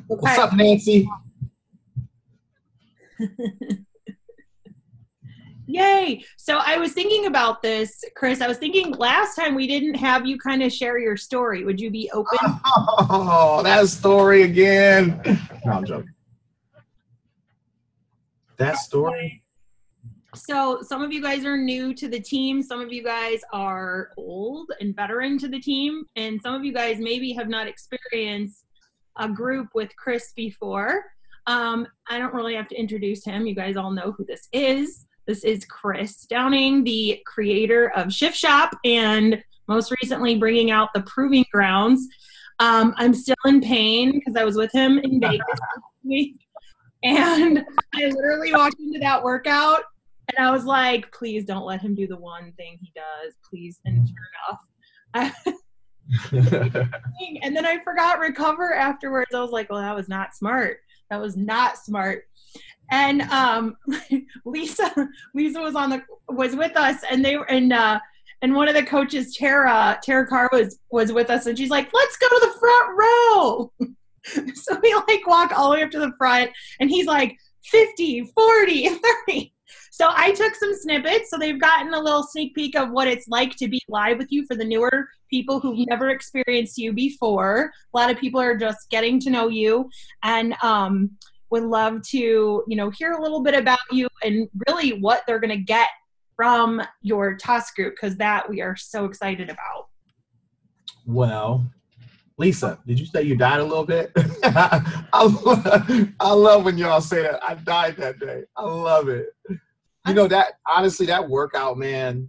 What's up, Nancy? Yay. So I was thinking about this, Chris. I was thinking last time we didn't have you kind of share your story. Would you be open? Oh, that story again. No, I'm joking. That story. So some of you guys are new to the team. Some of you guys are old and veteran to the team. And some of you guys maybe have not experienced a group with Chris before. I don't really have to introduce him. You guys all know who this is. This is Chris Downing, the creator of Shift Shop and most recently bringing out the Proving Grounds. I'm still in pain because I was with him in Vegas this week. And I literally walked into that workout and I was like, please don't let him do the one thing he does, please. And sure enough, and then I forgot recover afterwards. I was like, well, that was not smart. That was not smart. And Lisa was with us, and they were and one of the coaches, Tara Carr was with us, and she's like, let's go to the front row. So we like walk all the way up to the front, and he's like 50, 40, 30. So I took some snippets, so they've gotten a little sneak peek of what it's like to be live with you for the newer people who've never experienced you before. A lot of people are just getting to know you, and would love to, hear a little bit about you and really what they're going to get from your task group, because that we are so excited about. Well, Lisa, did you say you died a little bit? I love when y'all say that. I died that day. I love it. That honestly, that workout, man,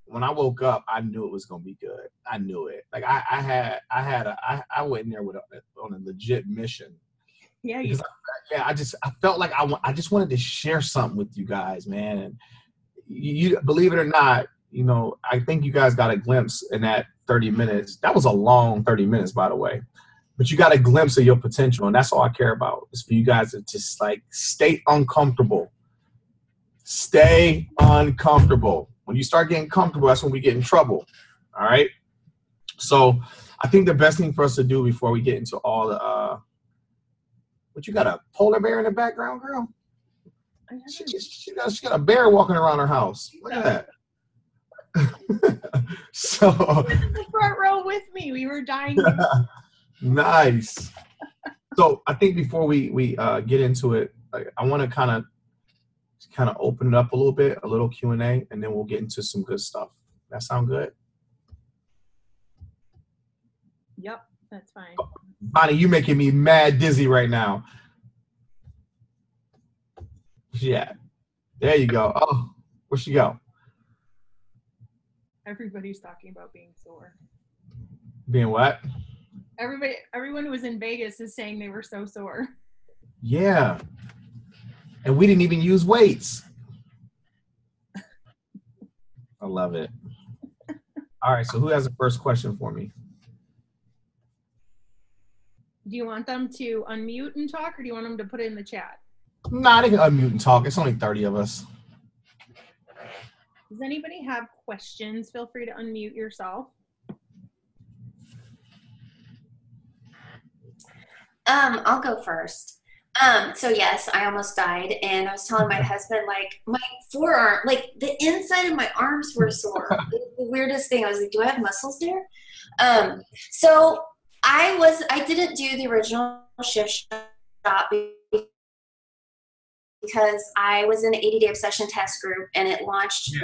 when I woke up, I knew it was going to be good. I knew it. Like I went in there on a legit mission. Yeah. I felt like I just wanted to share something with you guys, man. And you believe it or not, I think you guys got a glimpse in that 30 minutes. That was a long 30 minutes, by the way. But you got a glimpse of your potential, and that's all I care about. Is for you guys to just stay uncomfortable. Stay uncomfortable. When you start getting comfortable, that's when we get in trouble. All right. So I think the best thing for us to do before we get into all the what, you got a polar bear in the background, girl? She got a bear walking around her house. Look at that. So in the front row with me. We were dying. Nice. So I think before we get into it, I want to kind of open it up a little Q&A, and then we'll get into some good stuff. That sound good? Yep, that's fine. Bonnie, you making me mad dizzy right now. Yeah. There you go. Oh, where'd she go? Everybody's talking about being sore. Being what? Everyone who was in Vegas is saying they were so sore. Yeah. And we didn't even use weights. I love it. All right, so who has the first question for me? Do you want them to unmute and talk, or do you want them to put it in the chat? Nah, they can unmute and talk. It's only 30 of us. Does anybody have questions? Feel free to unmute yourself. I'll go first. So yes, I almost died, and I was telling my husband, my forearm, the inside of my arms were sore. It was the weirdest thing. I was like, do I have muscles there? So I didn't do the original Shift Shop because I was in an 80-day obsession test group, and it launched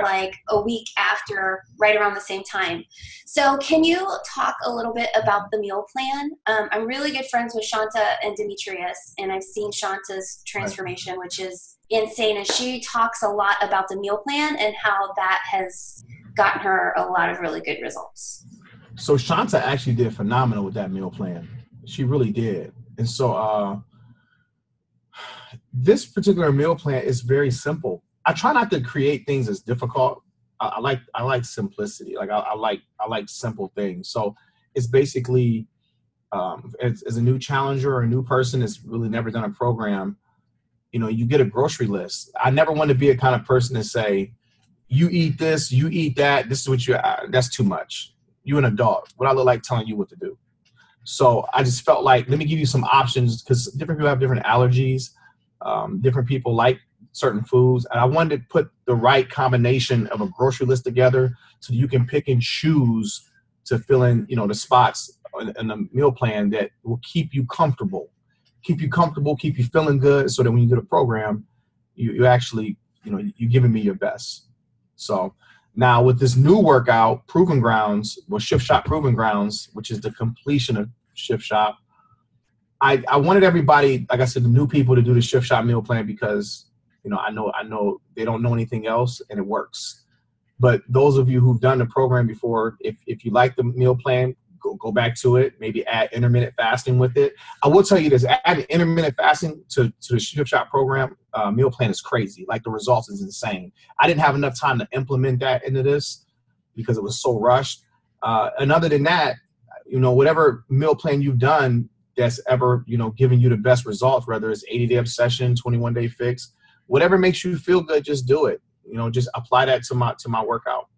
a week after, right around the same time. So can you talk a little bit about the meal plan? I'm really good friends with Shanta and Demetrius, and I've seen Shanta's transformation, which is insane. And she talks a lot about the meal plan and how that has gotten her a lot of really good results. So Shanta actually did phenomenal with that meal plan. She really did. And so this particular meal plan is very simple. I try not to create things as difficult. I like simplicity. I like simple things. So it's basically as a new challenger or a new person that's really never done a program, you get a grocery list. I never want to be a kind of person to say, you eat this, you eat that. This is what that's too much. You an adult. What I look like telling you what to do. So I just felt like, let me give you some options, because different people have different allergies. Different people like certain foods. And I wanted to put the right combination of a grocery list together so you can pick and choose to fill in, you know, the spots in the meal plan that will keep you comfortable, keep you feeling good, so that when you do the program, you actually, you know, you're giving me your best. So now with this new workout, Proven Grounds, well, Shift Shop Proven Grounds, which is the completion of Shift Shop, I wanted everybody, like I said, the new people, to do the Shift Shop meal plan, because, you know, I know they don't know anything else and it works. But those of you who've done the program before, if you like the meal plan, go back to it. Maybe add intermittent fasting with it. I will tell you this: adding intermittent fasting to the Shift Shop program meal plan is crazy. Like, the results is insane. I didn't have enough time to implement that into this because it was so rushed. And other than that, you know, whatever meal plan you've done that's ever, you know, giving you the best results, whether it's 80-day obsession, 21-day fix, whatever makes you feel good, just do it. You know, just apply that to my workout.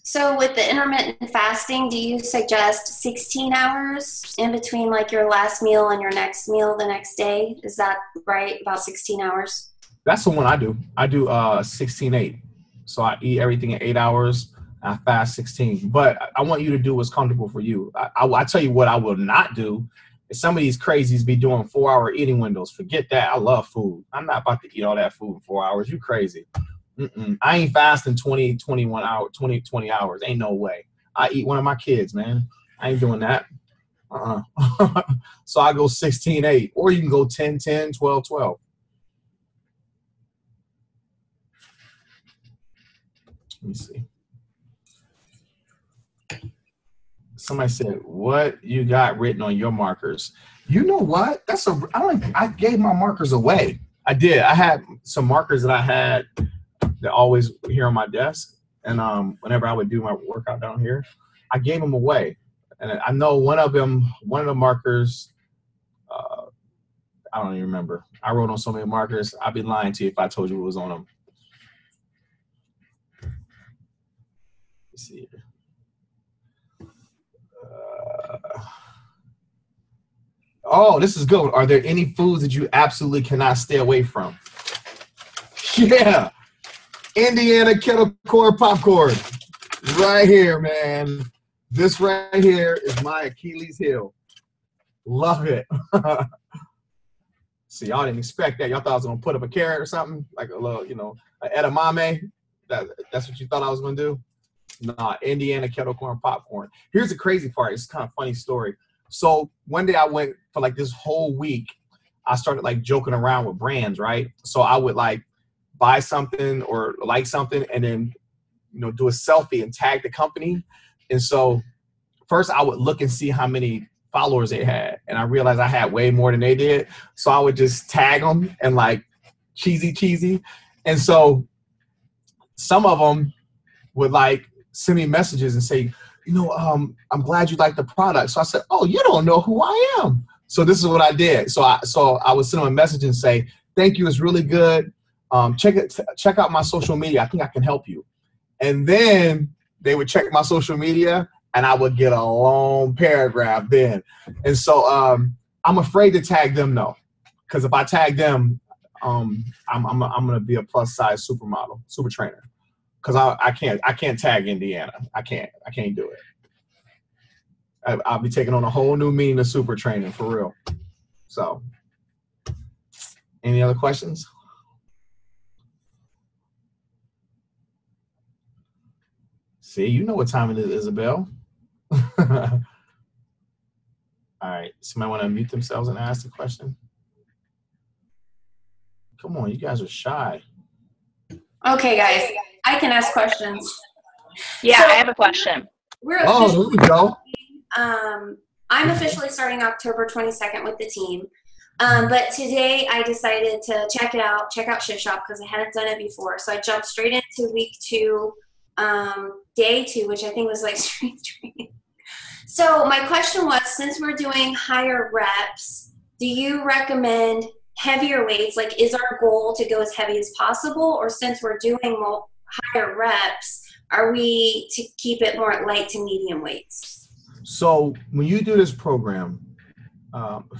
So with the intermittent fasting, do you suggest 16 hours in between like your last meal and your next meal the next day? Is that right? About 16 hours? That's the one I do. I do 16-8. So I eat everything in 8 hours. I fast 16. But I want you to do what's comfortable for you. I tell you what I will not do. Some of these crazies be doing 4-hour eating windows. Forget that. I love food. I'm not about to eat all that food in 4 hours. You crazy. I ain't fasting 20 hours. Ain't no way. I eat one of my kids, man. I ain't doing that. So I go 16-8. Or you can go 10-10, 12-12. Let me see. Somebody said, what you got written on your markers? You know what? I gave my markers away. I did. I had some markers that I had that always here on my desk. And whenever I would do my workout down here, I gave them away. And I know one of the markers, I don't even remember. I wrote on so many markers. I'd be lying to you if I told you what was on them. Let's see here. Oh, this is good. Are there any foods that you absolutely cannot stay away from? Yeah. Indiana kettle corn popcorn. Right here, man. This right here is my Achilles heel. Love it. See, y'all didn't expect that. Y'all thought I was going to put up a carrot or something, like a little, you know, an edamame. That's what you thought I was going to do? Nah, Indiana kettle corn popcorn. Here's the crazy part. It's kind of a funny story. So one day I went for like this whole week, I started like joking around with brands, right? So I would like buy something or like something and then, you know, do a selfie and tag the company. And so first I would look and see how many followers they had. And I realized I had way more than they did. So I would just tag them and like cheesy. And so some of them would like send me messages and say, you know, I'm glad you like the product. So I said, oh, you don't know who I am. So this is what I did. So I would send them a message and say, thank you, it's really good. Check out my social media. I think I can help you. And then they would check my social media and I would get a long paragraph then. And so I'm afraid to tag them though. Because if I tag them, I'm gonna be a plus size supermodel, super trainer. Because I can't tag Indiana. I can't do it. I'll be taking on a whole new meaning of super training for real. So, any other questions? See, you know what time it is, Isabel. All right, somebody want to unmute themselves and ask a question? Come on, you guys are shy. Okay, guys, I can ask questions. Yeah, so I have a question. There we go. I'm officially starting October 22nd with the team. But today I decided to check out Shift Shop because I hadn't done it before. So I jumped straight into week 2, day 2, which I think was like strength training. So my question was, since we're doing higher reps, do you recommend heavier weights? Like, is our goal to go as heavy as possible? Or since we're doing higher reps, are we to keep it more light to medium weights? So when you do this program,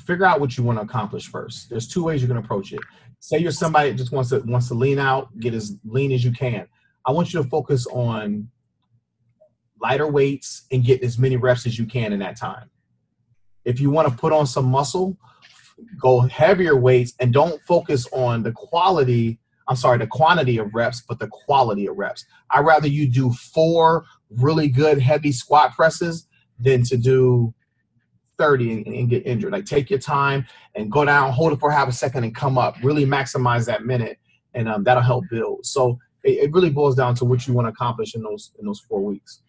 figure out what you want to accomplish first. There's two ways you can approach it. Say you're somebody that just wants to lean out, get as lean as you can. I want you to focus on lighter weights and get as many reps as you can in that time. If you want to put on some muscle, go heavier weights and don't focus on the quantity of reps, but the quality of reps. I'd rather you do 4 really good heavy squat presses than to do 30 and get injured. Like, take your time and go down, hold it for half a second and come up. Really maximize that minute, and that'll help build. So it really boils down to what you want to accomplish in those 4 weeks.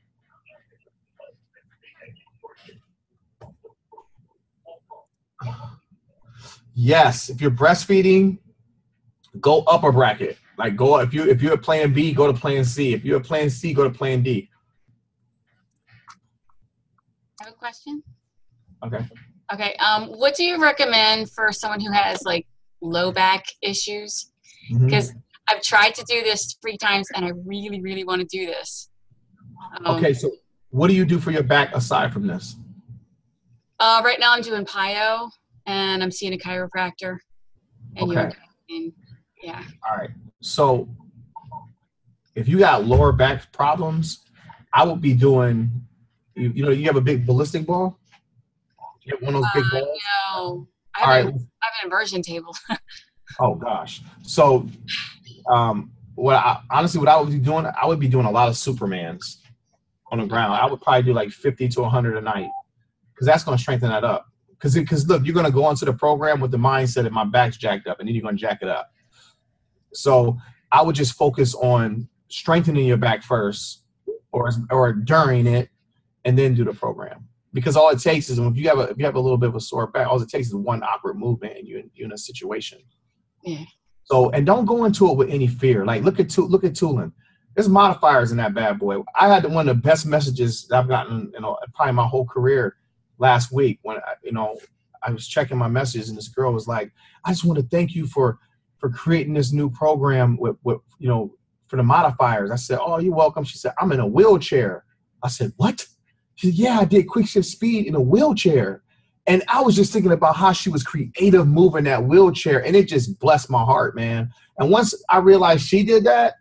Yes, if you're breastfeeding, go up a bracket. Like, go if you're at plan B, go to plan C. If you're at plan C, go to plan D. I have a question. Okay. Okay. What do you recommend for someone who has like low back issues? Because I've tried to do this 3 times and I really, really want to do this. Okay. So what do you do for your back aside from this? Right now I'm doing PIO and I'm seeing a chiropractor. And okay. Yeah. All right. So if you got lower back problems, I would be doing, you have a big ballistic ball? You have one of those big balls? No. I have an inversion table. Oh gosh. So what I would be doing, I would be doing a lot of Supermans on the ground. I would probably do like 50 to 100 a night, because that's going to strengthen that up. Because look, you're going to go into the program with the mindset that my back's jacked up, and then you're going to jack it up. So I would just focus on strengthening your back first, or during it, and then do the program. Because all it takes is, if you have a little bit of a sore back, all it takes is one awkward movement, and you're in a situation. Yeah. So, and don't go into it with any fear. Like, look at Tulin. There's modifiers in that bad boy. I had one of the best messages that I've gotten, probably my whole career last week, when I was checking my messages, and this girl was like, "I just want to thank you for creating this new program with for the modifiers." I said, "Oh, you're welcome." She said, "I'm in a wheelchair." I said, "What?" She said, "Yeah, I did quick shift speed in a wheelchair." And I was just thinking about how she was creative moving that wheelchair, and it just blessed my heart, man. And once I realized she did that,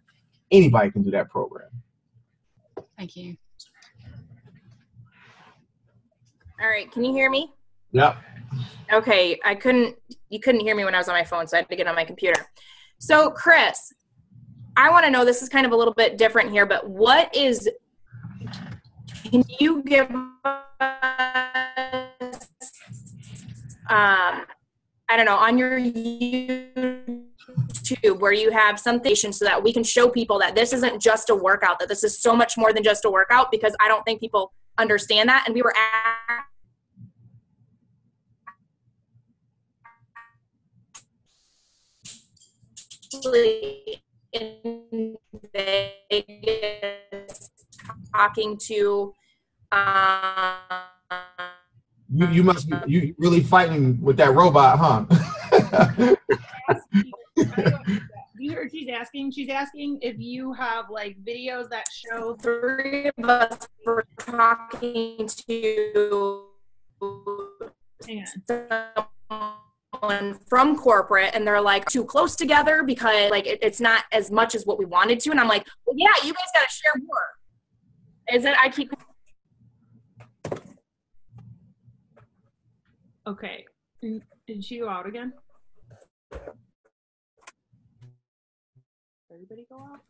anybody can do that program. Thank you. All right, can you hear me? Yep. Okay, you couldn't hear me when I was on my phone, so I had to get on my computer. So Chris, I want to know, this is kind of a little bit different here, but can you give us, I don't know, on your YouTube where you have something so that we can show people that this isn't just a workout, that this is so much more than just a workout, because I don't think people understand that. And we were actually in Vegas talking to you must be you really fighting with that robot, huh? You heard she's asking if you have like videos that show 3 of us were talking to someone from corporate, and they're like too close together because like it's not as much as what we wanted to. And I'm like, well, yeah, you guys got to share more. Is it? I keep. Okay. Did she go out again? Everybody go out?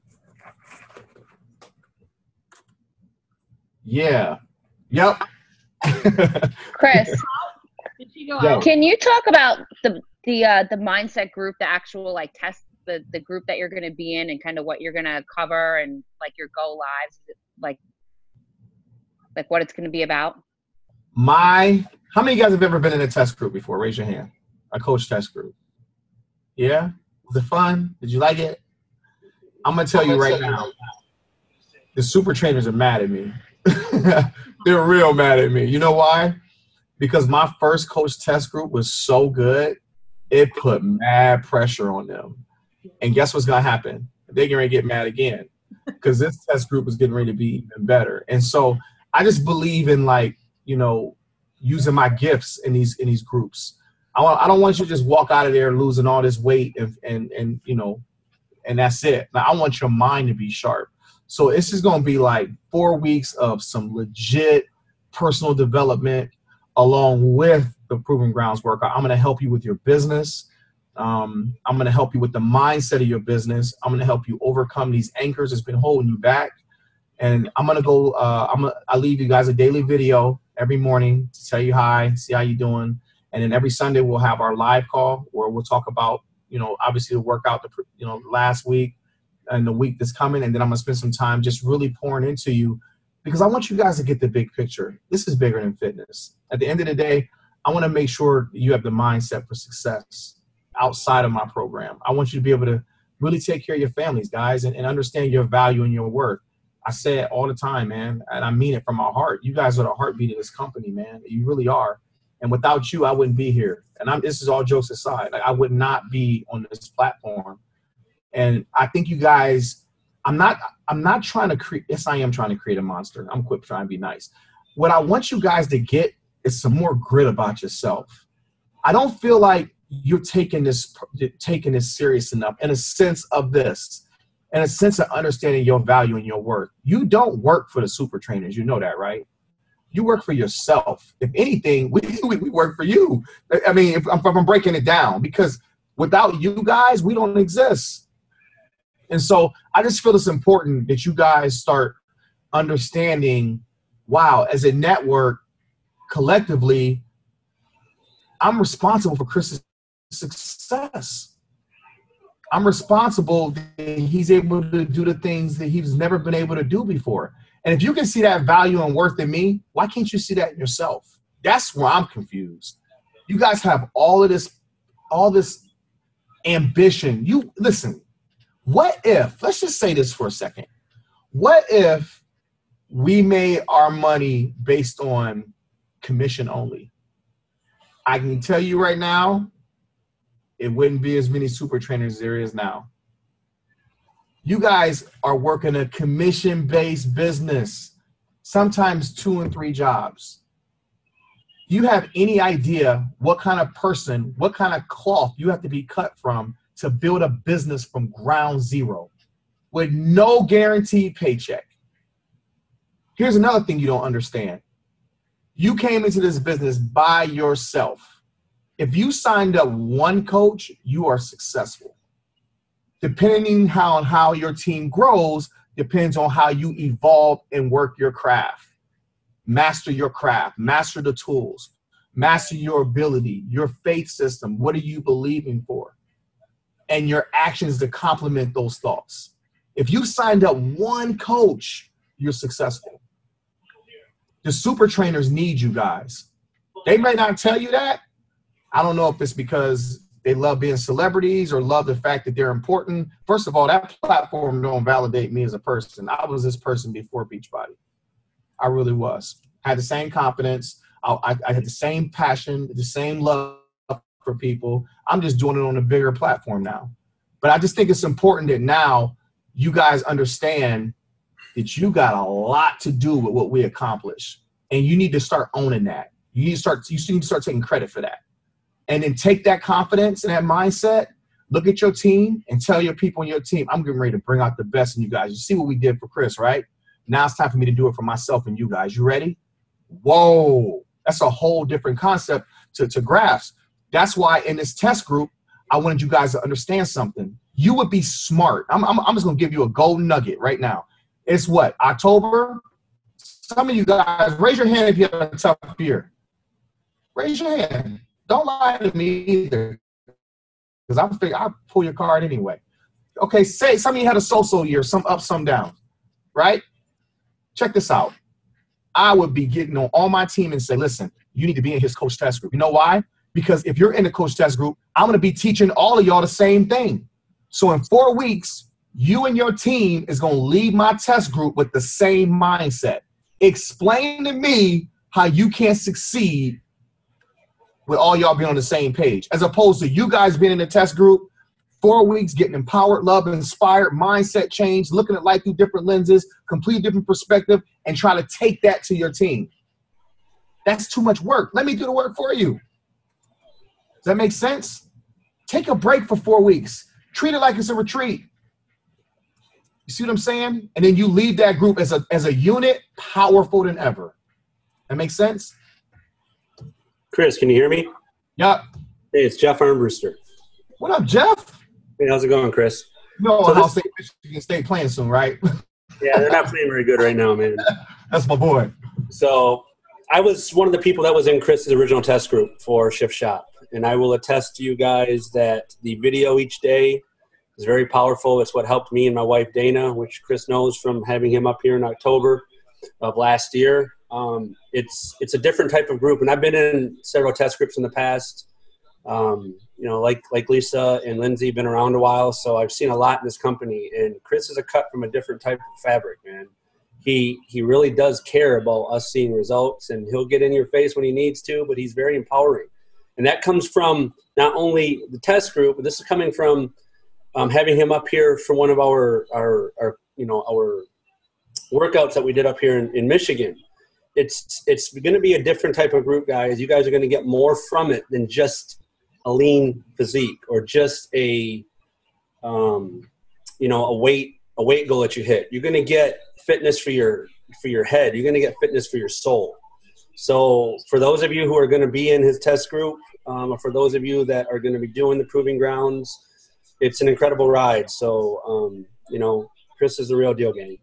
Yeah. Yep. Chris, Did she go out? can you talk about the mindset group, the actual like test, the group that you're going to be in, and kind of what you're going to cover, and like your go lives, like what it's going to be about? How many of you guys have ever been in a test group before? Raise your hand. A coach test group. Yeah? Was it fun? Did you like it? I'm going to tell you right now, the super trainers are mad at me. They're real mad at me. You know why? Because my first coach test group was so good, it put mad pressure on them. And guess what's going to happen? They're going to get mad again, because this test group is getting ready to be even better. And so I just believe in, like, you know, using my gifts in these groups. I don't want you to just walk out of there losing all this weight and you know, and that's it. Now, I want your mind to be sharp. So this is going to be like 4 weeks of some legit personal development along with the Proven Grounds workout. I'm going to help you with your business. I'm going to help you with the mindset of your business. I'm going to help you overcome these anchors that's been holding you back. And I'm going to go, I'll leave you guys a daily video every morning to tell you hi, see how you're doing. And then every Sunday we'll have our live call where we'll talk about, you know, obviously the workout, you know, last week and the week that's coming. And then I'm going to spend some time just really pouring into you because I want you guys to get the big picture. This is bigger than fitness. At the end of the day, I want to make sure you have the mindset for success outside of my program. I want you to be able to really take care of your families, guys, and understand your value and your worth. I say it all the time, man, and I mean it from my heart. You guys are the heartbeat of this company, man. You really are. And without you, I wouldn't be here. And this is all jokes aside. Like, I would not be on this platform. And I think you guys, I'm not trying to create, yes, I am trying to create a monster. I'm quit trying to be nice. What I want you guys to get is some more grit about yourself. I don't feel like you're taking this serious enough in a sense of this, in a sense of understanding your value and your worth. You don't work for the super trainers. You know that, right? You work for yourself. If anything, we work for you. I mean, if I'm breaking it down, because without you guys, we don't exist. And so I just feel it's important that you guys start understanding, wow, as a network, collectively, I'm responsible for Chris's success. I'm responsible that he's able to do the things that he's never been able to do before. And if you can see that value and worth in me, why can't you see that in yourself? That's where I'm confused. You guys have all this ambition. You listen, what if, let's just say this for a second. What if we made our money based on commission only? I can tell you right now, it wouldn't be as many super trainers as there is now. You guys are working a commission-based business, sometimes 2 and 3 jobs. Do you have any idea what kind of person, what kind of cloth you have to be cut from to build a business from ground zero with no guaranteed paycheck? Here's another thing you don't understand. You came into this business by yourself. If you signed up one coach, you are successful. Depending on how your team grows, depends on how you evolve and work your craft. Master your craft, master the tools, master your ability, your faith system. What are you believing for? And your actions to complement those thoughts. If you signed up one coach, you're successful. The super trainers need you guys. They may not tell you that. I don't know if it's because they love being celebrities or love the fact that they're important. First of all, that platform don't validate me as a person. I was this person before Beachbody. I really was. I had the same confidence. I had the same passion, the same love for people. I'm just doing it on a bigger platform now. But I just think it's important that now you guys understand that you got a lot to do with what we accomplish. And you need to start owning that. You need to start taking credit for that. And then take that confidence and that mindset, look at your team and tell your people on your team, I'm getting ready to bring out the best in you guys. You see what we did for Chris, right? Now it's time for me to do it for myself and you guys. You ready? Whoa, that's a whole different concept to grasp. That's why in this test group, I wanted you guys to understand something. You would be smart. I'm just going to give you a golden nugget right now. It's what, October? Some of you guys, raise your hand if you have a tough year. Raise your hand. Don't lie to me either, because I'll pull your card anyway. Okay, say some of you had a so-so year, some up, some down, right? Check this out. I would be getting on all my team and say, listen, you need to be in his coach test group. You know why? Because if you're in the coach test group, I'm going to be teaching all of y'all the same thing. So in 4 weeks, you and your team is going to leave my test group with the same mindset. Explain to me how you can succeed with all y'all being on the same page, as opposed to you guys being in the test group, 4 weeks, getting empowered, love, inspired, mindset change, looking at life through different lenses, complete different perspective, and try to take that to your team. That's too much work. Let me do the work for you. Does that make sense? Take a break for 4 weeks. Treat it like it's a retreat. You see what I'm saying? And then you leave that group as a unit, powerful than ever. That makes sense? Chris, can you hear me? Yep. Hey, it's Jeff Armbruster. What up, Jeff? Hey, how's it going, Chris? No, Ohio State, Michigan State playing soon, right? Yeah, they're not playing very good right now, man. That's my boy. So I was one of the people that was in Chris's original test group for Shift Shop. And I will attest to you guys that the video each day is very powerful. It's what helped me and my wife, Dana, which Chris knows from having him up here in October of last year. It's a different type of group. And I've been in several test groups in the past. You know, like Lisa and Lindsay, been around a while. So I've seen a lot in this company. And Chris is a cut from a different type of fabric, man. He really does care about us seeing results. And he'll get in your face when he needs to, but he's very empowering. And that comes from not only the test group, but this is coming from having him up here for one of our workouts that we did up here in Michigan. It's going to be a different type of group, guys. You guys are going to get more from it than just a lean physique or just a weight goal that you hit. You're going to get fitness for your head. You're going to get fitness for your soul. So for those of you who are going to be in his test group, or for those of you that are going to be doing the proving grounds, it's an incredible ride. So, Chris is the real deal, gang.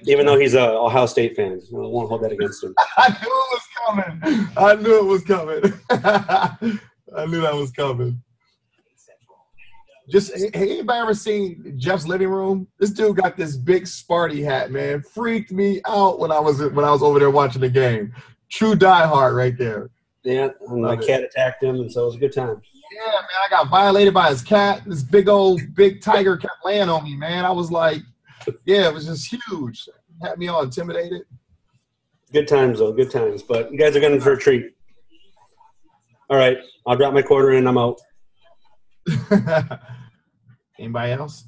Even though he's a Ohio State fan, I won't hold that against him. I knew it was coming. I knew that was coming. Just, anybody ever seen Jeff's living room? This dude got this big Sparty hat, man. Freaked me out when I was over there watching the game. True diehard right there. Yeah, and my cat attacked him, and so it was a good time. Yeah, man, I got violated by his cat. This big tiger kept laying on me, man. I was like, yeah, it was just huge. Had me all intimidated. Good times, though. Good times. But you guys are going for a treat. All right, I'll drop my quarter in. I'm out. Anybody else?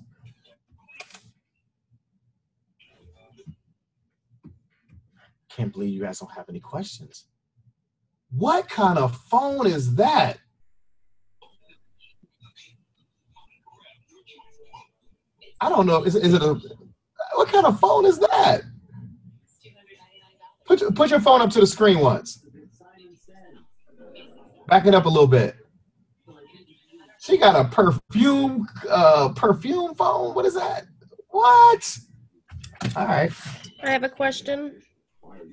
Can't believe you guys don't have any questions. What kind of phone is that? I don't know. Is it a? What kind of phone is that? Put your phone up to the screen once. Back it up a little bit. She got a perfume phone. What is that? What? All right. I have a question.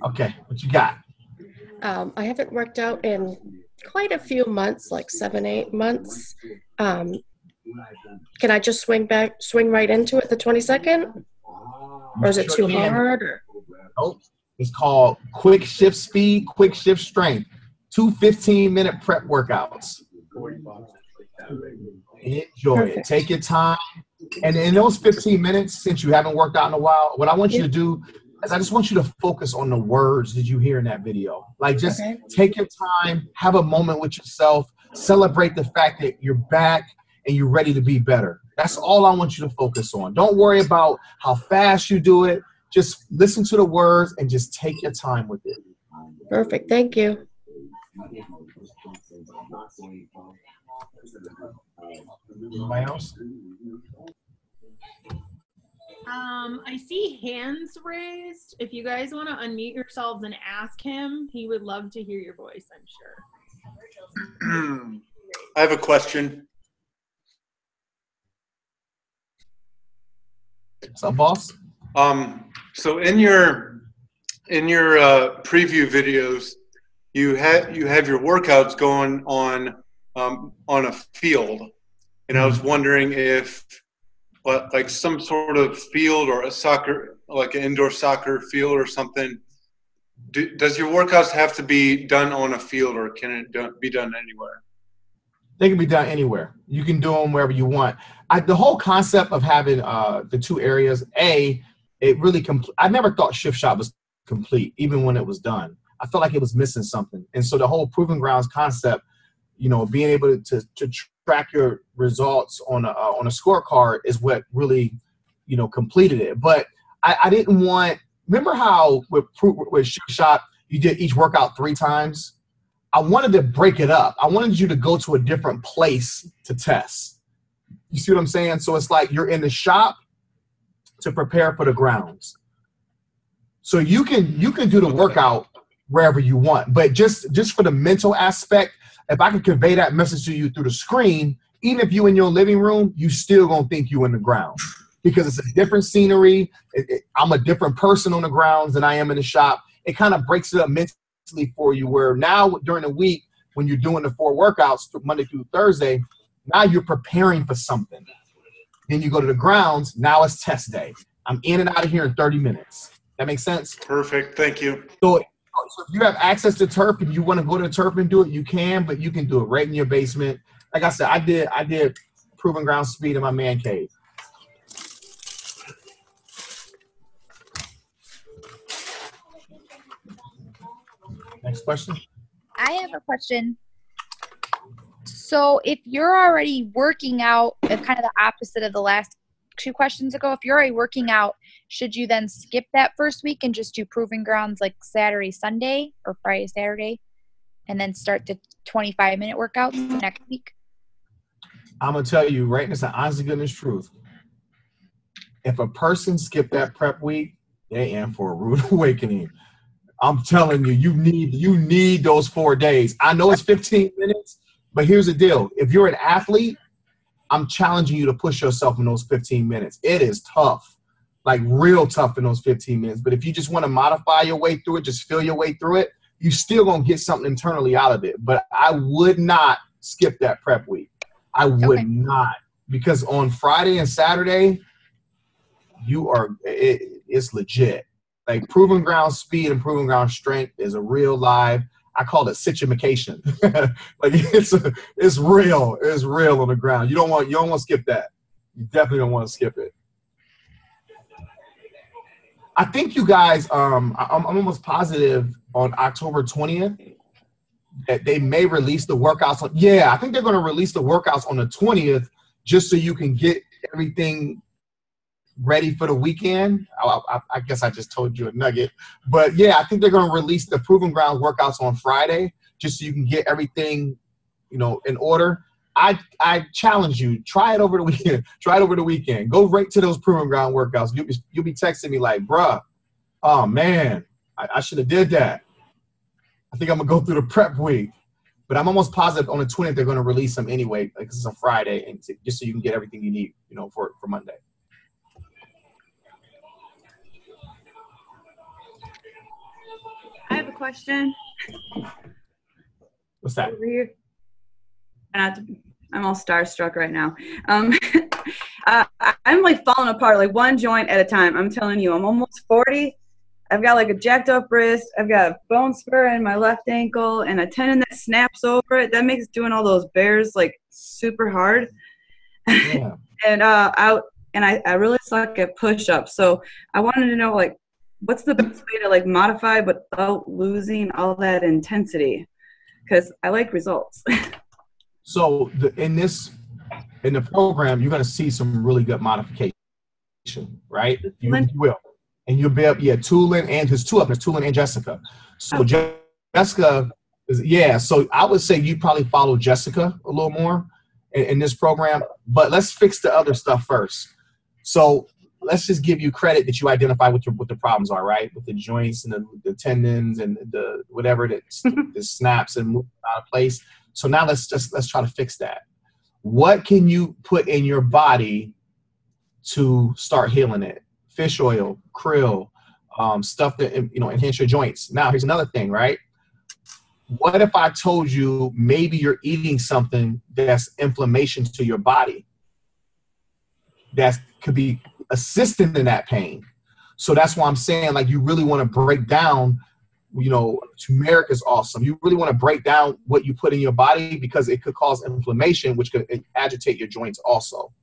Okay, what you got? I haven't worked out in quite a few months, like 7-8 months. Can I just swing right into it the 22nd? Or is it too hard? Or? Nope. It's called quick shift speed, quick shift strength. 2 15-minute prep workouts. Enjoy it. Take your time. And in those 15 minutes, since you haven't worked out in a while, what I want you to do is I just want you to focus on the words that you hear in that video. Like just take your time, have a moment with yourself, celebrate the fact that you're back and you're ready to be better. That's all I want you to focus on. Don't worry about how fast you do it. Just listen to the words and just take your time with it. Perfect. Thank you. Anybody else? I see hands raised. If you guys want to unmute yourselves and ask him, he would love to hear your voice, I'm sure. I have a question. What's up, boss? So in your preview videos, you have your workouts going on a field, and I was wondering if like some sort of field or a soccer, like an indoor soccer field or something. Does your workouts have to be done on a field, or can it be done anywhere? They can be done anywhere. You can do them wherever you want. The whole concept of having the two areas, it really I never thought Shift Shop was complete, even when it was done. I felt like it was missing something. And so the whole Proving Grounds concept, being able to track your results on a scorecard is what really, completed it. But I didn't want, remember how with Shift Shop, you did each workout 3 times? I wanted to break it up. I wanted you to go to a different place to test. You see what I'm saying? So it's like you're in the shop to prepare for the grounds. So you can do the workout wherever you want, but just for the mental aspect, if I could convey that message to you through the screen, even if you in your living room, you still gonna think you in the ground because it's a different scenery. I'm a different person on the grounds than I am in the shop. It kind of breaks it up mentally for you, where now during the week when you're doing the 4 workouts Monday through Thursday, now you're preparing for something. Then you go to the grounds, now it's test day. I'm in and out of here in 30 minutes. That makes sense? Perfect. Thank you. So if you have access to turf and you want to go to the turf and do it, you can, but you can do it right in your basement. Like I said, I did proving ground speed in my man cave. Next question. I have a question. So if you're already working out, kind of the opposite of the last 2 questions ago, if you're already working out, should you then skip that first week and just do proving grounds like Saturday, Sunday, or Friday, Saturday, and then start the 25-minute workouts the next week? I'm going to tell you right now, it's an honest to goodness truth. If a person skipped that prep week, they in for a rude awakening. I'm telling you, you need those 4 days. I know it's 15 minutes, but here's the deal. If you're an athlete, I'm challenging you to push yourself in those 15 minutes. It is tough, like real tough in those 15 minutes. But if you just want to modify your way through it, just feel your way through it, you still going to get something internally out of it. But I would not skip that prep week. I would not, because on Friday and Saturday, it's legit. Like proving ground speed and proving ground strength is a real live. I call it situational. Like it's real. It's real on the ground. You don't want to skip that. You definitely don't want to skip it. I think you guys. I'm almost positive on October 20th that they may release the workouts. I think they're going to release the workouts on the 20th just so you can get everything ready for the weekend. I guess I just told you a nugget, but yeah, I think they're going to release the proving ground workouts on Friday just so you can get everything, in order. I challenge you, try it over the weekend. Try it over the weekend. Go right to those proving ground workouts. You'll be texting me like, bruh, oh man, I should have did that. I think I'm gonna go through the prep week, but I'm almost positive on the 20th they're going to release them anyway, because it's a Friday, and just so you can get everything you need, for Monday. I have a question. What's that? Over here. I'm all starstruck right now. I'm like falling apart, like one joint at a time. I'm telling you, I'm almost 40. I've got like a jacked up wrist. I've got a bone spur in my left ankle and a tendon that snaps over it. That makes doing all those bears like super hard. Yeah. And I really suck at push-ups. So I wanted to know, like, what's the best way to like modify without losing all that intensity? Because I like results. So in the program, you're going to see some really good modification, right? You will. And you'll be up, Tulin and there's 2 of them. There's Tulin and Jessica. So Jessica so I would say you probably follow Jessica a little more in this program, but let's fix the other stuff first. So let's just give you credit that you identify what the problems are, right? With the joints and the tendons and the whatever that snaps and moves out of place. So now let's try to fix that. What can you put in your body to start healing it? Fish oil, krill, stuff that enhance your joints. Now here's another thing, right? What if I told you maybe you're eating something that's inflammation to your body that could be assisting in that pain? So that's why I'm saying, like, you really want to break down, turmeric is awesome. You really want to break down what you put in your body because it could cause inflammation, which could agitate your joints also.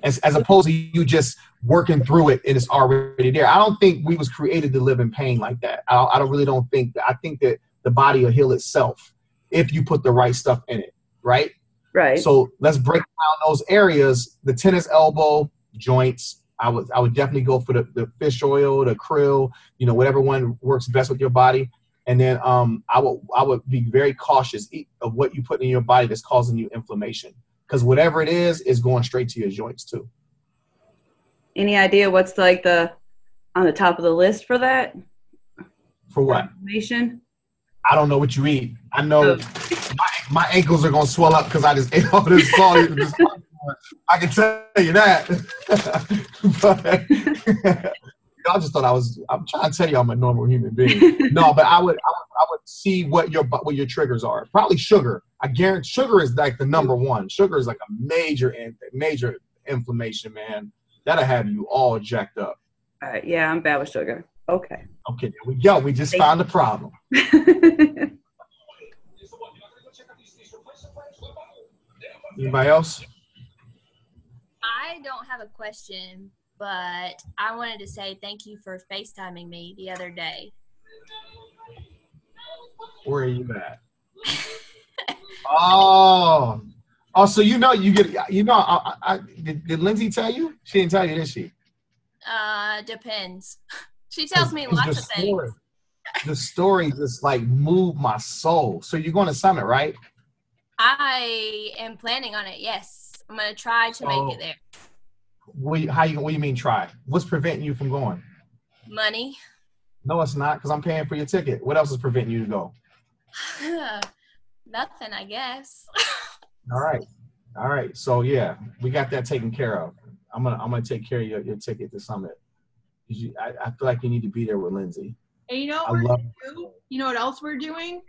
As opposed to you just working through it and it's already there. I don't think we was created to live in pain like that. I don't think that. I think that the body will heal itself if you put the right stuff in it, right? Right. So let's break down those areas, the tennis elbow, joints. I would definitely go for the fish oil, the krill, whatever one works best with your body. And then I would be very cautious of what you put in your body that's causing you inflammation, because whatever it is going straight to your joints too. Any idea what's like on the top of the list for that? For what? Inflammation? I don't know what you eat. I know my ankles are gonna swell up because I just ate all this salt. I can tell you that. But y'all just thought I'm trying to tell you I'm a normal human being. No, but I would see what your triggers are. Probably sugar. I guarantee sugar is like the number one. Sugar is like a major inflammation, man. That'll have you all jacked up. All right, yeah, I'm bad with sugar. Okay. Okay, there we go. We just found the problem. Anybody else? I don't have a question, but I wanted to say thank you for FaceTiming me the other day. Where are you at? Oh, so you get did Lindsay tell you? She didn't tell you, did she? Depends. She tells me lots of things. The story just like moved my soul. So you're going to Summit, right? I am planning on it. Yes, I'm gonna try to make it there. What do you mean try? What's preventing you from going? Money. No, it's not, because I'm paying for your ticket. What else is preventing you to go? Nothing, I guess. All right. So yeah, we got that taken care of. I'm gonna take care of your ticket to Summit. I feel like you need to be there with Lindsay. And you know what else we're doing?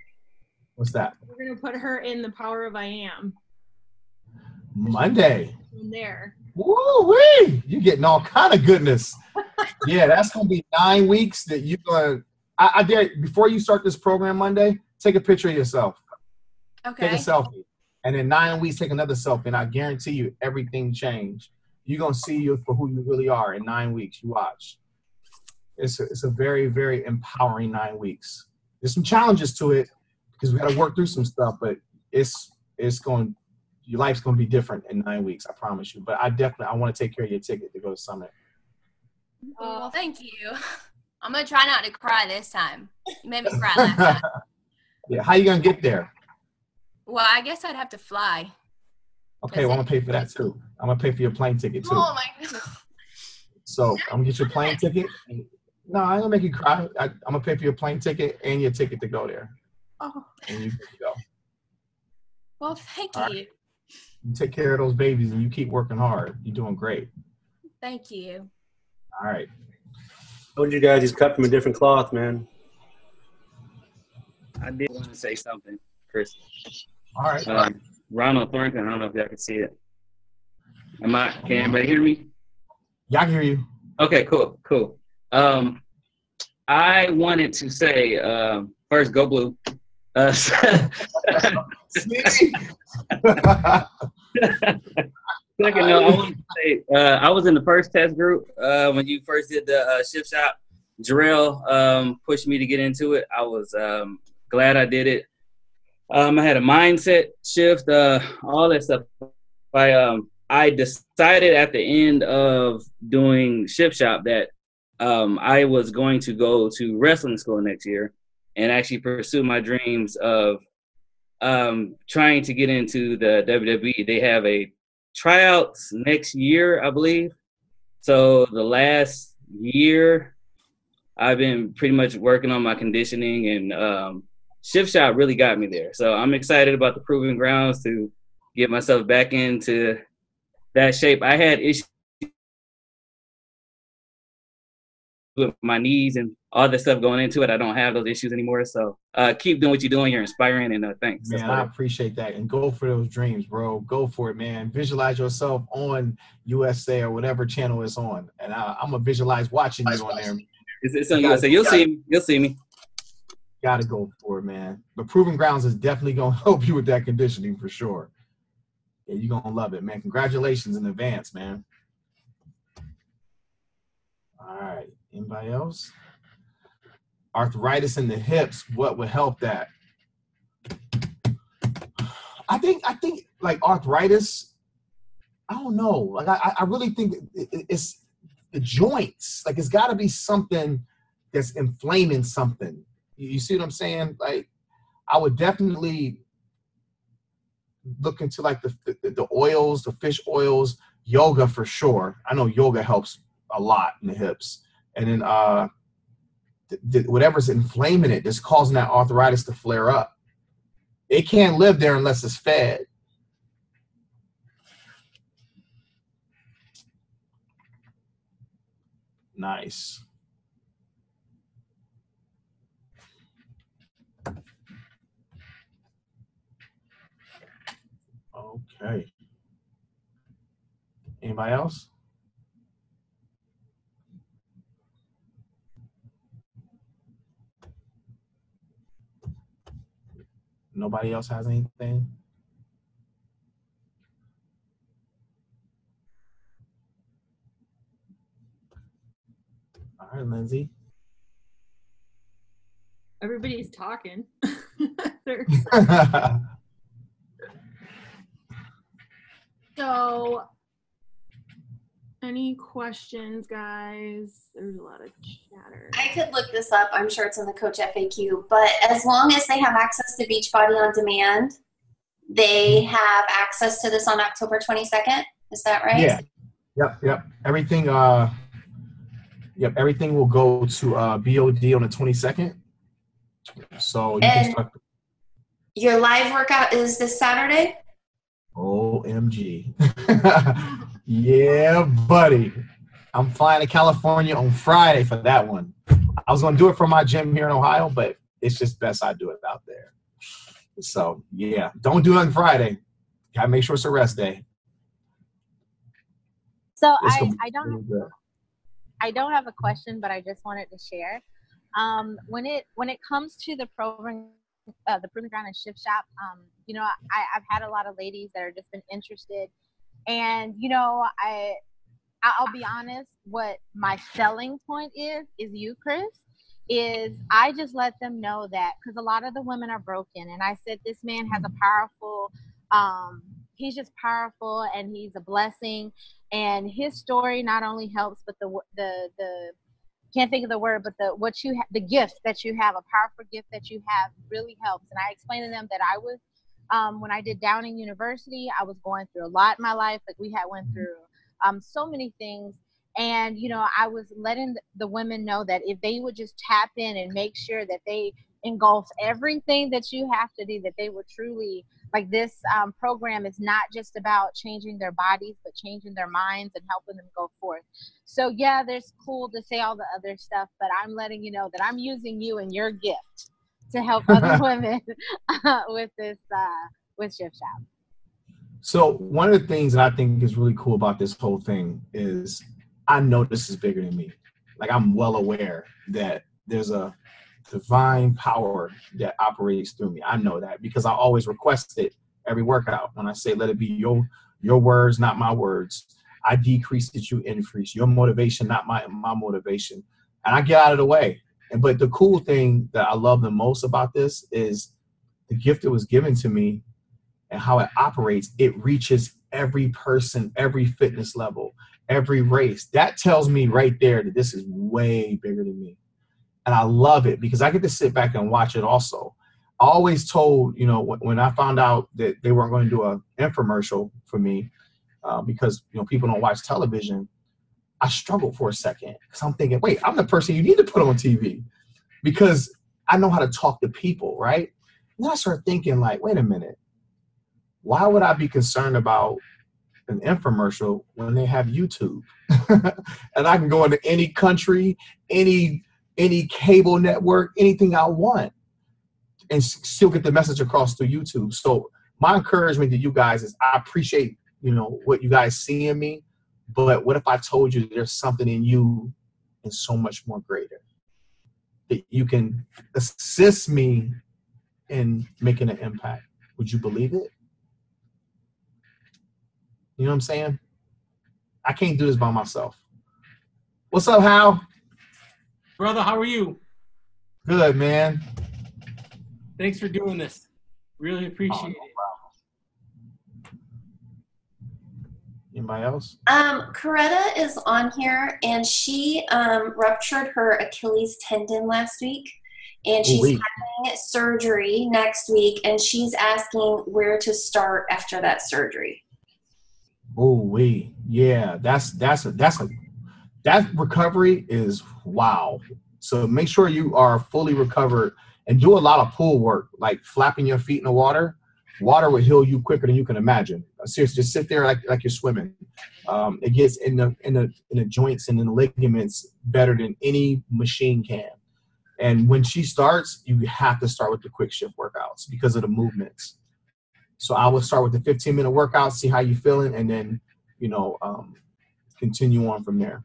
What's that? We're gonna put her in the Power of I Am. Monday. In there. Woo-wee! You're getting all kind of goodness. Yeah, that's gonna be 9 weeks that you're gonna. I dare, before you start this program Monday, take a picture of yourself. Okay. Take a selfie, and in 9 weeks, take another selfie, and I guarantee you, everything changed. You're gonna see you for who you really are in 9 weeks. You watch. It's a very, very empowering 9 weeks. There's some challenges to it because we got to work through some stuff, but your life's going to be different in 9 weeks. I promise you. But I want to take care of your ticket to go to Summit. Well, thank you. I'm going to try not to cry this time. You made me cry last time. Yeah. How you going to get there? Well, I guess I'd have to fly. Okay. Well, I'm going to pay for that too. I'm going to pay for your plane ticket too. Oh my God. So I'm going to get your plane ticket. No, I ain't going to make you cry. I'm going to pay for your plane ticket and your ticket to go there. Oh. And you can go. Well, thank All you. Right. You take care of those babies and you keep working hard. You're doing great. Thank you. All right. I told you guys he's cut from a different cloth, man. I did want to say something, Chris. All right. Ronald Thornton, I don't know if y'all can see it. Can anybody hear me? Yeah, I can hear you. Okay, cool. I wanted to say, first, go blue. Second, no, I wanted to say, I was in the first test group when you first did the shift shop. Jarrell pushed me to get into it. I was glad I did it. I had a mindset shift, all that stuff. I decided at the end of doing shift shop that I was going to go to wrestling school next year and actually pursue my dreams of trying to get into the WWE. They have a tryouts next year, I believe. So the last year, I've been pretty much working on my conditioning, and shift shop really got me there. So I'm excited about the proving grounds to get myself back into that shape. I had issues with my knees and all the stuff going into it. I don't have those issues anymore. So keep doing what you're doing. You're inspiring, and thanks. Man, I appreciate that. And go for those dreams, bro. Go for it, man. Visualize yourself on USA or whatever channel it's on. And I'm going to visualize watching you on there. It's on USA. You'll see me. You'll see me. Got to go for it, man. But Proving Grounds is definitely going to help you with that conditioning for sure. Yeah, you're going to love it, man. Congratulations in advance, man. All right. Anybody else? Arthritis in the hips, what would help that? I think like arthritis, I don't know. Like I really think it's the joints. Like, it's got to be something that's inflaming something. You see what I'm saying? Like, I would definitely look into like the oils, the fish oils, yoga for sure. I know yoga helps a lot in the hips. And then whatever's inflaming it, that's causing that arthritis to flare up. It can't live there unless it's fed. Nice. Okay. Anybody else? Nobody else has anything? All right, Lindsay. Everybody's talking. So, any questions, guys? There's a lot of chatter. I could look this up. I'm sure it's in the Coach FAQ. But as long as they have access to Beachbody on demand, they have access to this on October 22nd. Is that right? Yeah. Yep. Everything. Everything will go to BOD on the 22nd. So you can start. Your live workout is this Saturday? OMG. Yeah, buddy. I'm flying to California on Friday for that one. I was going to do it from my gym here in Ohio, but it's just best I do it out there. So, yeah, don't do it on Friday. Got to make sure it's a rest day. So I don't have a question, but I just wanted to share. When it comes to the Proving Ground and Shift Shop, you know, I've had a lot of ladies that are just been interested, and you know, I'll be honest, what my selling point is you, Chris, is I just let them know that, because a lot of the women are broken, and I said this man has a powerful, he's just powerful, and he's a blessing, and his story not only helps, but the can't think of the word, but the gift that you have, a powerful gift that you have, really helps. And I explained to them that I was, when I did Downing University, I was going through a lot in my life. Like, we had went through so many things. And, you know, I was letting the women know that if they would just tap in and make sure that they engulf everything that you have to do, that they would truly, like, this program is not just about changing their bodies, but changing their minds and helping them go forth. So yeah, there's cool to say all the other stuff, but I'm letting you know that I'm using you and your gift to help other women with this, with Shift Shop. So one of the things that I think is really cool about this whole thing is I know this is bigger than me. Like, I'm well aware that there's a divine power that operates through me. I know that because I always request it every workout. When I say, let it be your words, not my words. I decrease that you increase. Your motivation, not my motivation. And I get out of the way. But the cool thing that I love the most about this is the gift that was given to me and how it operates. It reaches every person, every fitness level, every race. That tells me right there that this is way bigger than me. And I love it because I get to sit back and watch it also. I always told, you know, when I found out that they weren't going to do an infomercial for me because, you know, people don't watch television, I struggled for a second because I'm thinking, wait, I'm the person you need to put on TV because I know how to talk to people, right? And then I started thinking, like, wait a minute, why would I be concerned about an infomercial when they have YouTube? And I can go into any country, any cable network, anything I want, and still get the message across through YouTube. So my encouragement to you guys is I appreciate, you know, what you guys see in me, but what if I told you there's something in you and so much more greater that you can assist me in making an impact? Would you believe it? You know what I'm saying? I can't do this by myself. What's up, Hal? Brother, how are you? Good, man. Thanks for doing this. Really appreciate it. Anybody else? Coretta is on here, and she ruptured her Achilles tendon last week, and she's having surgery next week, and she's asking where to start after that surgery. Yeah, that recovery is wow. So make sure you are fully recovered and do a lot of pool work, like flapping your feet in the water. Water will heal you quicker than you can imagine. Seriously, just sit there like you're swimming. It gets in the joints and in the ligaments better than any machine can. And when she starts, you have to start with the quick shift workouts because of the movements. So I would start with the 15-minute workout, see how you're feeling, and then, continue on from there.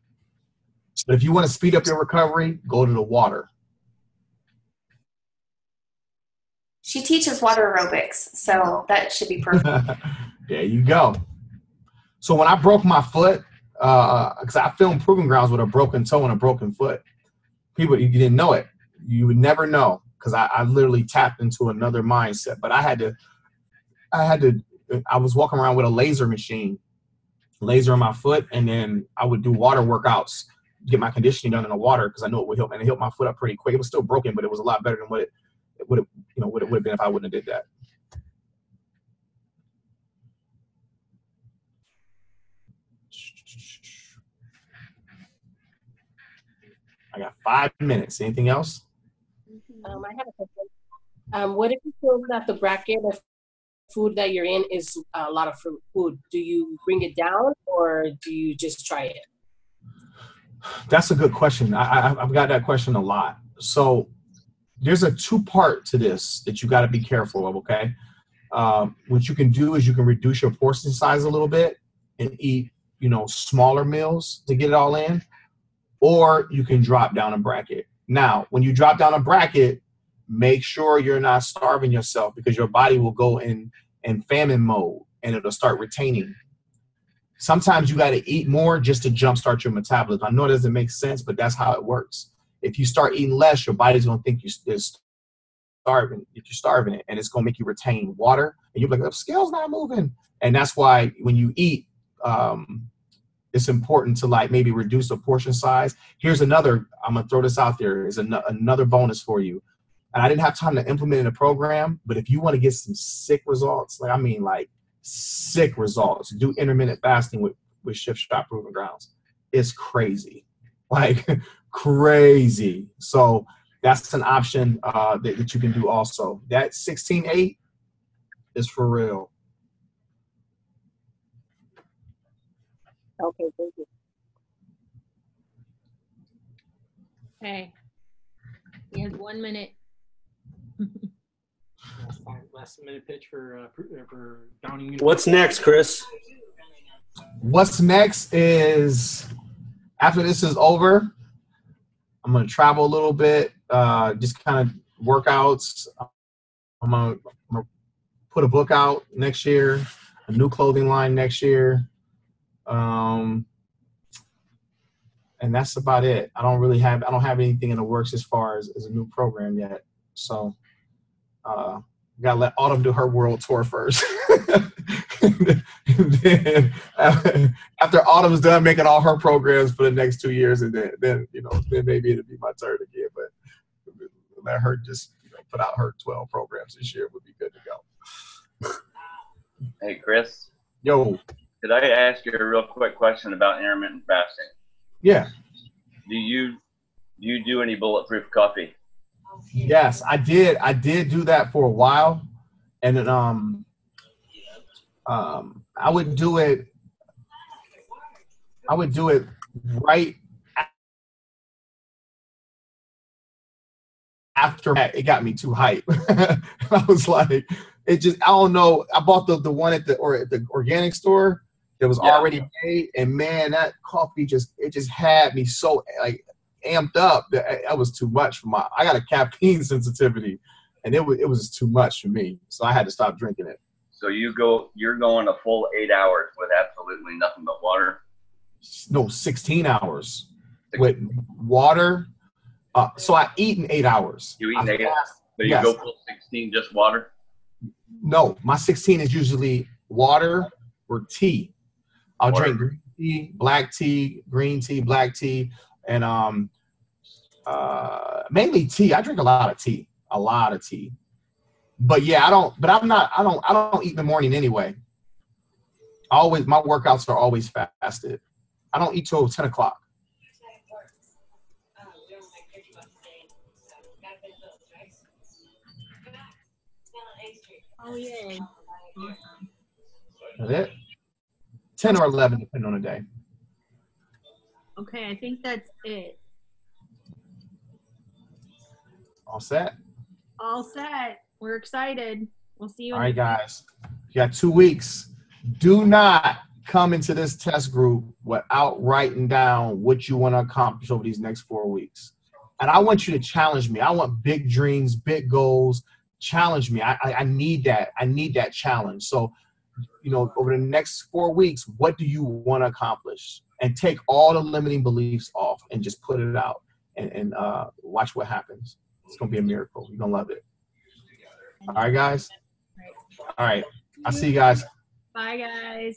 But if you want to speed up your recovery, go to the water. She teaches water aerobics, so that should be perfect. There you go. So when I broke my foot, because I filmed Proving Grounds with a broken toe and a broken foot, people, you didn't know it. You would never know, because I literally tapped into another mindset. But I was walking around with a laser on my foot, and then I would do water workouts, get my conditioning done in the water, because I knew it would help, and it helped my foot up pretty quick. It was still broken, but it was a lot better than what it would have been if I wouldn't have did that. I got 5 minutes. Anything else? I have a question. What if you feel that the bracket of food that you're in is a lot of food? Do you bring it down, or do you just try it? That's a good question. I've got that question a lot. So there's a two-part to this that you got to be careful of, okay? What you can do is you can reduce your portion size a little bit and eat, smaller meals to get it all in, or you can drop down a bracket. Now, when you drop down a bracket, make sure you're not starving yourself, because your body will go in famine mode and it'll start retaining. Sometimes you got to eat more just to jumpstart your metabolism. I know it doesn't make sense, but that's how it works. If you start eating less, your body's going to think you're starving it, and it's going to make you retain water. And you'll be like, the scale's not moving. And that's why when you eat, it's important to maybe reduce the portion size. Here's another, I'm going to throw this out there, is another bonus for you. And I didn't have time to implement in a program, but if you want to get some sick results, sick results, do intermittent fasting with Shift Shop Proving Grounds. It's crazy, crazy. So that's an option that you can do also. That 16-8 is for real. Okay, thank you. Okay. He has 1 minute. Last minute pitch for Downing. What's next, Chris? What's next is, after this is over, I'm going to travel a little bit, just kind of workouts. I'm going to put a book out next year, a new clothing line next year. And that's about it. I don't have anything in the works as far as a new program yet. So, gotta let Autumn do her world tour first. and then after Autumn's done making all her programs for the next 2 years, and then maybe it'll be my turn again. But let her just put out her 12 programs this year would be good to go. Hey, Chris. Yo. Could I ask you a real quick question about intermittent fasting? Yeah. Do you do any bulletproof coffee? Yes, I did. I did do that for a while, and then I would do it right after it got me too hype. I was like, I don't know. I bought the one at the organic store that was already made, and man, that coffee just had me so amped up that it was too much for I got a caffeine sensitivity, and it was too much for me, so I had to stop drinking it. So you're going a full 8 hours with absolutely nothing but water? No, 16 hours with water. So I eat in 8 hours. You eat in 8 hours? So you yes. go full 16 just water? No, my 16 is usually water or tea. I'll drink green tea, black tea, green tea, black tea, and mainly tea. I drink a lot of tea. But yeah, I don't eat in the morning anyway. My workouts are always fasted. I don't eat till 10 o'clock. Oh, yay. That's it. 10 or 11, depending on the day. Okay, I think that's it. All set? All set. We're excited. We'll see you. All right, guys. You got 2 weeks. Do not come into this test group without writing down what you want to accomplish over these next 4 weeks. And I want you to challenge me. I want big dreams, big goals. Challenge me. I need that. I need that challenge. So, over the next 4 weeks, what do you want to accomplish? And take all the limiting beliefs off and just put it out and watch what happens. It's going to be a miracle. You're going to love it. All right, guys? All right. I'll see you guys. Bye, guys.